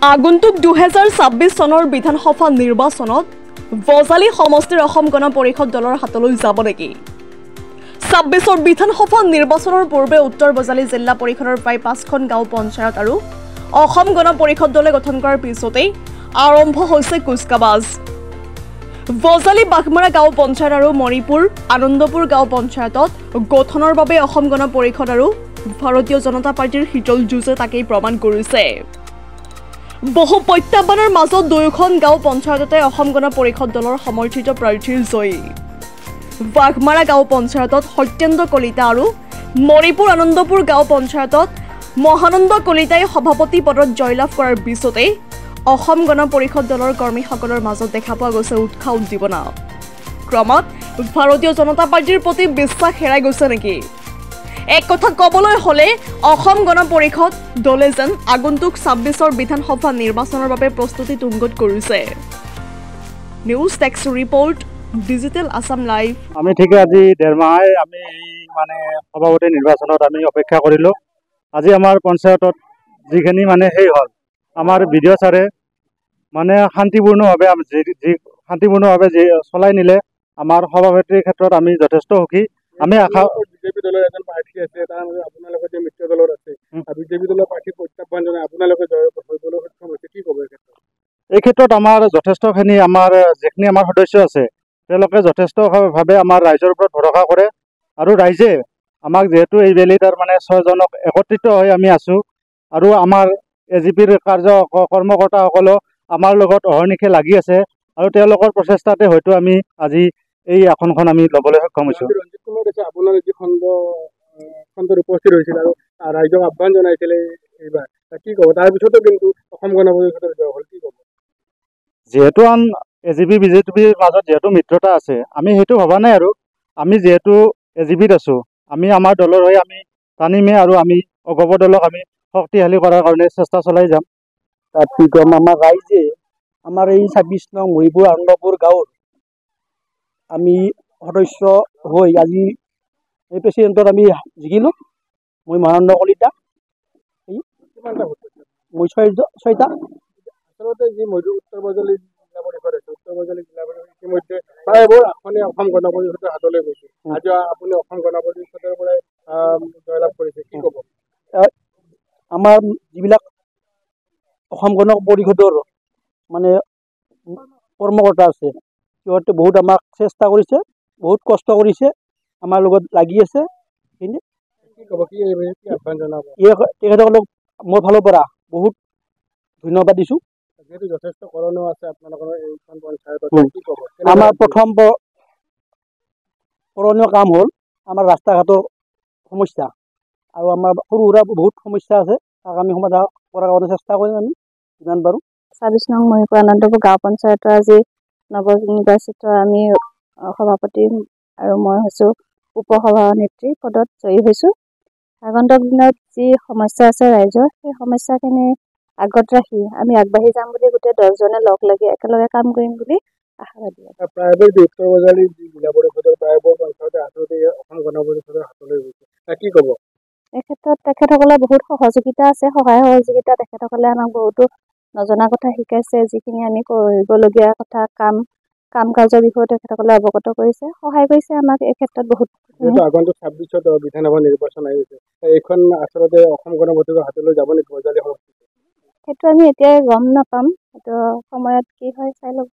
আগন্তুক 2026 চনৰ বিধানসভা নিৰ্বাচনত বজালী সমষ্টিৰ অসম গণ পৰিষদ দলৰ হাতলৈ যাব নেকি 26ৰ বিধানসভা নিৰ্বাচনৰ পূৰ্বে উত্তৰ বজালী জিলা পৰিষদৰ প্ৰায় 5খন গাঁও পঞ্চায়ত আৰু অসম গণ পৰিষদ দলে গঠন কৰাৰ পিছতেই আৰম্ভ হৈছে কুচকাৱাজ বজালী বাঘমাৰা গাঁও পঞ্চায়ত আৰু মণিপুৰ আনন্দপুৰ গাঁও পঞ্চায়তত গঠনৰ বাবে অসম গণ পৰিষদ আৰু ভাৰতীয় জনতা পাৰ্টিৰ শীতল যুঁজে তাকেই প্ৰমাণ কৰিছে বহু প্ৰত্যাহ্বানৰ মাজত দুয়োখন গাঁও পঞ্চায়ততে অসম গণ পৰিষদ দলৰ সমৰ্থিত প্ৰাৰ্থীৰ জয়ী বাঘমাৰা গাঁও পঞ্চায়তত সত্যেন্দ্ৰ কলিতা আৰু মণিপুৰ আনন্দপুৰ গাঁও পঞ্চায়তত মহানন্দ কলিতাই সভাপতি পদত জয়লাভ কৰাৰ পিছতেই অসম গণ পৰিষদ দলৰ কৰ্মীসকলৰ মাজত দেখা পোৱা গৈছে উৎসাহ উদ্দীপনা ক্ৰমত ভাৰতীয় জনতা পাৰ্টিৰ প্ৰতি বিশ্বাস হেৰাই গৈছে নেকি এক কথা কবলৈ হলে অসম গণ পৰিষদ দলে যেন আগন্তুক 26ৰ বিধানসভা নিৰ্বাচনৰ বাবে প্ৰস্তুতি তুংগত কৰিছে news text report digital Assam live আমি ঠিক আজি দেৰমাহে আমি মানে সভাপতি নিৰ্বাচনত আমি অপেক্ষা কৰিলো আজি আমাৰ পঞ্চায়তত যিখিনি মানে সেই হল আমাৰ ভিডিঅ' ছাৰে মানে শান্তিপূৰ্ণভাৱে চলাই নিলে আমাৰ সভাপতিৰ ক্ষেত্ৰত আমি যথেষ্ট সুখী আমি আশা বিজেপি দলৰ এজন প্ৰাৰ্থী আছে তাৰ আপোনালোকৰ যে মিত্ৰ দলত আছে বিজেপি দলৰ প্ৰাৰ্থী প্ৰত্যাহ্বান জনাই আপোনালোকে জয় কৰিবলৈ সক্ষম হৈছে কি ক'ব এই ক্ষেত্ৰত আমাৰ যথেষ্টখিনি আমাৰ যিখিনি আমাৰ সদস্য আছে তেওঁলোকে যথেষ্টভাৱে আমাৰ ৰাইজৰ ওপৰত ভৰসা কৰে আৰু ৰাইজে আমাক যিহেতু এই বেলি তাৰ মানে 6জনক একত্ৰিত হৈ আমি আছোঁ আৰু আমাৰ এজিপিৰ কৰ্মকৰ্তাসকলেও আমাৰ লগত অহৰ্নিশে লাগি আছে আৰু তেওঁলোকৰ প্ৰচেষ্টাতে হয়তো আমি আজি এই আসনখন আমি ল'বলৈ সক্ষম হৈছোঁ ৰঞ্জিত কুমাৰ দাসে আপোনাৰ যি খণ্ডত উপস্থিত হৈছিল আৰু ৰাইজক আহ্বান জনাইছিলে এইবাৰ কি ক'ব তাৰপিছতো কিন্তু অসম গণ পৰিষদৰ জয় হ'ল কি ক'ব যিহেতু এজিপি বিজেপিৰ মাজত যিহেতু মিত্ৰতা আছে আমি সেইটো ভবা নাই আৰু আমি যিহেতু এজিপিত আছোঁ আমি আমাৰ দলৰ হৈ আমি টানিমে আৰু আমি অগপ দলক আমি শক্তিশালী কৰাৰ কাৰণে চেষ্টা চলাই যাম তাত কি ক'ম আমাৰ ৰাইজে আমাৰ এই 26 নং মণিপুৰ আনন্দপুৰ গাঁৱৰ আমি সদস্য হৈ আজি এই প্ৰেচিডেণ্টত আমি জিকিলোঁ মই মহানন্দ কলিতা মই ছয়টা আচলতে যি উত্তৰ বজালী জিলা পৰিষদ আছে উত্তৰ বজালী জিলা পৰিষদ ইতিমধ্যে প্ৰায়বোৰ আসনে অসম গণ পৰিষদৰ হাতলৈ গৈছে আজি আপুনি অসম গণ পৰিষদৰ পৰাই জয়লাভ কৰিছে কি ক'ব আমাৰ যিবিলাক অসম গণ পৰিষদৰ মানে কৰ্মকৰ্তা আছে সিহঁতে বহুত আমাক চেষ্টা কৰিছে বহুত কষ্ট কৰিছে আমাৰ লগত লাগি আছে তেখেতসকলক মোৰ ফালৰ পৰা বহুত ধন্যবাদ দিছোঁ যিহেতু যথেষ্ট কৰণীয় আছে আপোনালোকৰ এইখন পঞ্চায়তত কি ক'ব আমাৰ প্ৰথম কৰণীয় কাম হ'ল আমাৰ ৰাস্তা ঘাটৰ সমস্যা আৰু আমাৰ সৰু সুৰা বহুত সমস্যা আছে তাক আমি সমাধান কৰাৰ কাৰণে চেষ্টা কৰিম আমি যিমান পাৰোঁ 26 নং মণিপুৰ আনন্দপুৰ গাঁও পঞ্চায়তৰ আজি নৱনিৰ্বাচিত আমি সভাপতি আৰু মই হৈছোঁ উপসভানেত্ৰী পদত জয়ী হৈছোঁ আগন্তুক দিনত যি সমস্যা আছে ৰাইজৰ সেই সমস্যাখিনি আগত ৰাখি আমি আগবাঢ়ি যাম বুলি গোটেই 10জনে লগ লাগি একেলগে কাম কৰিম বুলি আশাবাদী প্ৰায়বোৰ উত্তৰ বজালী জিলা পৰিষদৰ প্ৰায়বোৰ পঞ্চায়তে আচলতে অসম গণ পৰিষদৰ হাতলৈ গৈছে কি ক'ব এই ক্ষেত্ৰত তেখেতসকলে বহুত সহযোগিতা আছে সহায় সহযোগিতা তেখেতসকলে আমাক বহুতো নজনা কথা শিকাইছে যিখিনি আমি কৰিবলগীয়া কথা কাম কাজৰ বিষয়ে তেখেতসকলে অৱগত কৰিছে সহায় কৰিছে আমাক এই ক্ষেত্ৰত বহুত আগন্তুক 26ত বিধানসভা নিৰ্বাচন আহিছে এইখন আচলতে অসম গণ পৰিষদৰ হাতলৈ যাব নেকি বজালী সমষ্টি সেইটো আমি এতিয়াই গম নাপাম সেইটো সময়ত কি হয় চাই ল'ব